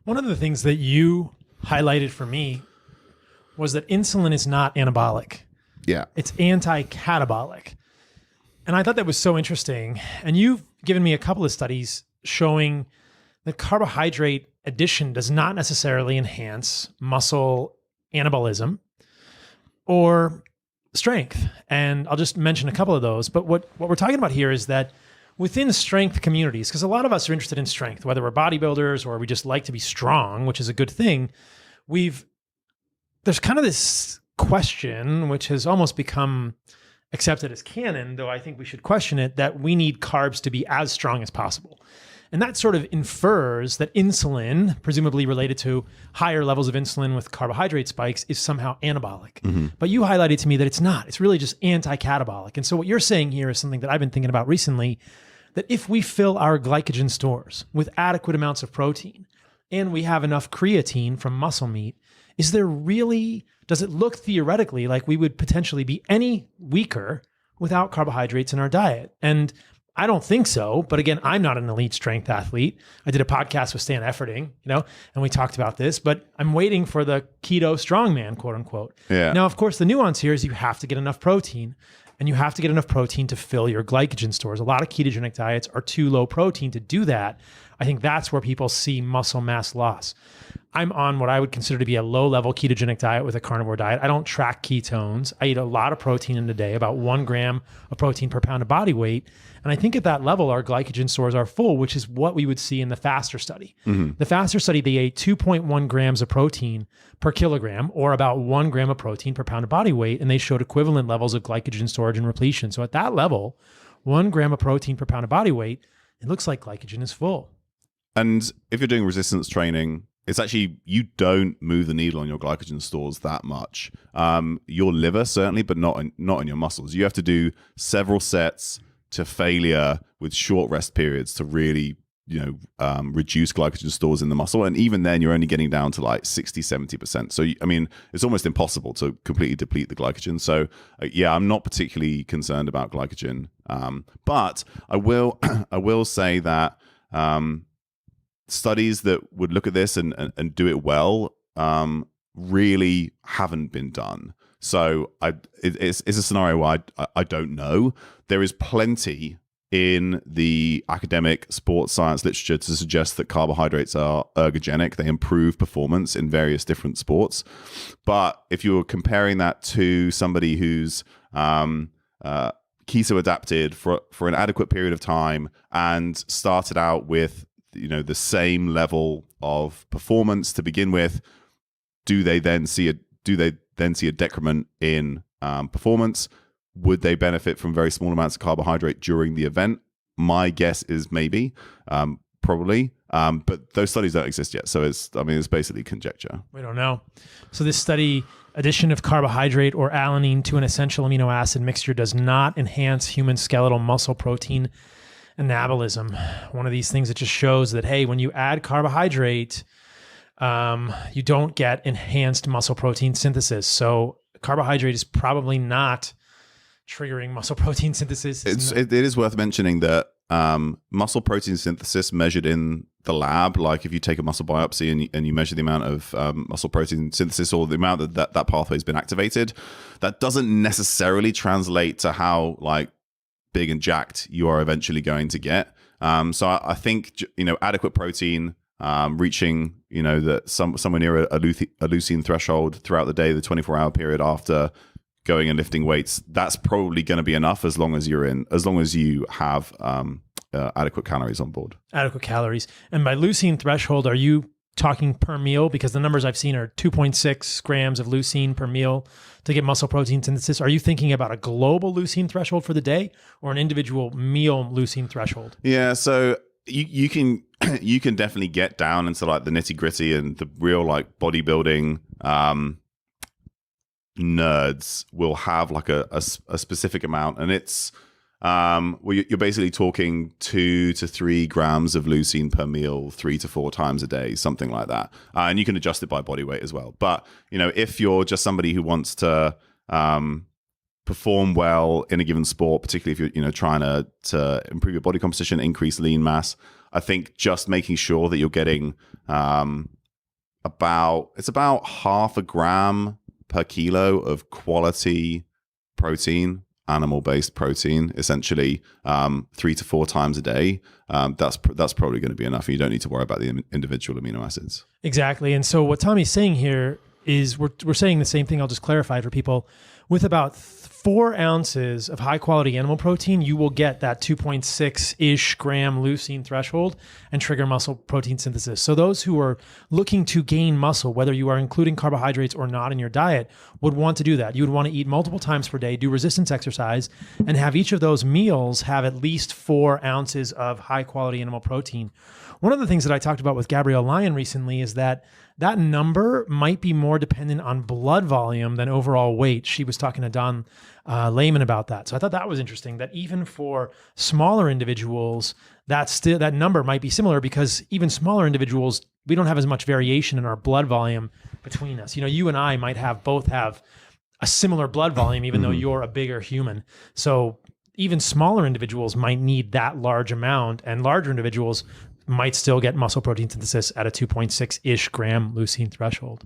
One of the things that you highlighted for me was that insulin is not anabolic. Yeah. It's anti-catabolic. And I thought that was so interesting. And you've given me a couple of studies showing that carbohydrate addition does not necessarily enhance muscle anabolism or strength. And I'll just mention a couple of those. But what we're talking about here is that within strength communities, because a lot of us are interested in strength, whether we're bodybuilders or we just like to be strong, which is a good thing, there's kind of this question, which has almost become accepted as canon, though I think we should question it, that we need carbs to be as strong as possible. And that sort of infers that insulin, presumably related to higher levels of insulin with carbohydrate spikes, is somehow anabolic. Mm-hmm. But you highlighted to me that it's not. It's really just anti-catabolic. And so what you're saying here is something that I've been thinking about recently, that if we fill our glycogen stores with adequate amounts of protein and we have enough creatine from muscle meat, does it look theoretically like we would potentially be any weaker without carbohydrates in our diet? And I don't think so. But again, I'm not an elite strength athlete. I did a podcast with Stan Efferding, and we talked about this, but I'm waiting for the keto strongman, quote unquote. Yeah. Now, of course, the nuance here is you have to get enough protein, and you have to get enough protein to fill your glycogen stores. A lot of ketogenic diets are too low protein to do that. I think that's where people see muscle mass loss. I'm on what I would consider to be a low-level ketogenic diet with a carnivore diet. I don't track ketones. I eat a lot of protein in a day, about 1 gram of protein per pound of body weight. And I think at that level, our glycogen stores are full, which is what we would see in the FASTER study. Mm-hmm. The FASTER study, they ate 2.1 grams of protein per kilogram, or about 1 gram of protein per pound of body weight, and they showed equivalent levels of glycogen storage and repletion. So at that level, 1 gram of protein per pound of body weight, it looks like glycogen is full. And if you're doing resistance training, it's actually, you don't move the needle on your glycogen stores that much. Your liver certainly, but not in your muscles. You have to do several sets to failure with short rest periods to really, reduce glycogen stores in the muscle. And even then, you're only getting down to like 60, 70%. So, it's almost impossible to completely deplete the glycogen. So, yeah, I'm not particularly concerned about glycogen. But I will say that studies that would look at this and do it well really haven't been done. So it's a scenario where I don't know. There is plenty in the academic sports science literature to suggest that carbohydrates are ergogenic. They improve performance in various different sports. But if you're comparing that to somebody who's keto adapted for an adequate period of time and started out with the same level of performance to begin with, do they then see a decrement in performance? Would they benefit from very small amounts of carbohydrate during the event? My guess is maybe, probably, but those studies don't exist yet. So it's basically conjecture. We don't know. So this study, addition of carbohydrate or alanine to an essential amino acid mixture does not enhance human skeletal muscle protein anabolism. One of these things that just shows that, hey, when you add carbohydrate, you don't get enhanced muscle protein synthesis. So carbohydrate is probably not triggering muscle protein synthesis. It is worth mentioning that muscle protein synthesis measured in the lab, like if you take a muscle biopsy and you measure the amount of muscle protein synthesis or the amount that pathway has been activated, that doesn't necessarily translate to how big and jacked you are eventually going to get. So I think adequate protein, reaching somewhere near a leucine threshold throughout the day, the 24-hour period after going and lifting weights, that's probably going to be enough as long as you have adequate calories on board. Adequate calories. And by leucine threshold, are you talking per meal? Because the numbers I've seen are 2.6 grams of leucine per meal to get muscle protein synthesis. Are you thinking about a global leucine threshold for the day or an individual meal leucine threshold? Yeah, so you can definitely get down into the nitty gritty and the real bodybuilding nerds will have a specific amount, and it's you're basically talking 2 to 3 grams of leucine per meal 3 to 4 times a day, something like that, and you can adjust it by body weight as well. But if you're just somebody who wants to perform well in a given sport, particularly if you're trying to improve your body composition, increase lean mass, I think just making sure that you're getting about half a gram per kilo of quality protein, animal-based protein, essentially 3 to 4 times a day. That's probably going to be enough. You don't need to worry about the individual amino acids. Exactly. And so what Tommy's saying here is we're saying the same thing. I'll just clarify for people. With about 4 ounces of high quality animal protein, you will get that 2.6-ish gram leucine threshold and trigger muscle protein synthesis. So those who are looking to gain muscle, whether you are including carbohydrates or not in your diet, would want to do that. You would want to eat multiple times per day, do resistance exercise, and have each of those meals have at least 4 ounces of high quality animal protein. One of the things that I talked about with Gabrielle Lyon recently is that number might be more dependent on blood volume than overall weight. She was talking to Don Layman about that. So I thought that was interesting, that even for smaller individuals, that number might be similar, because even smaller individuals, we don't have as much variation in our blood volume between us. You and I might both have a similar blood volume, even though you're a bigger human. So even smaller individuals might need that large amount, and larger individuals might still get muscle protein synthesis at a 2.6-ish gram leucine threshold.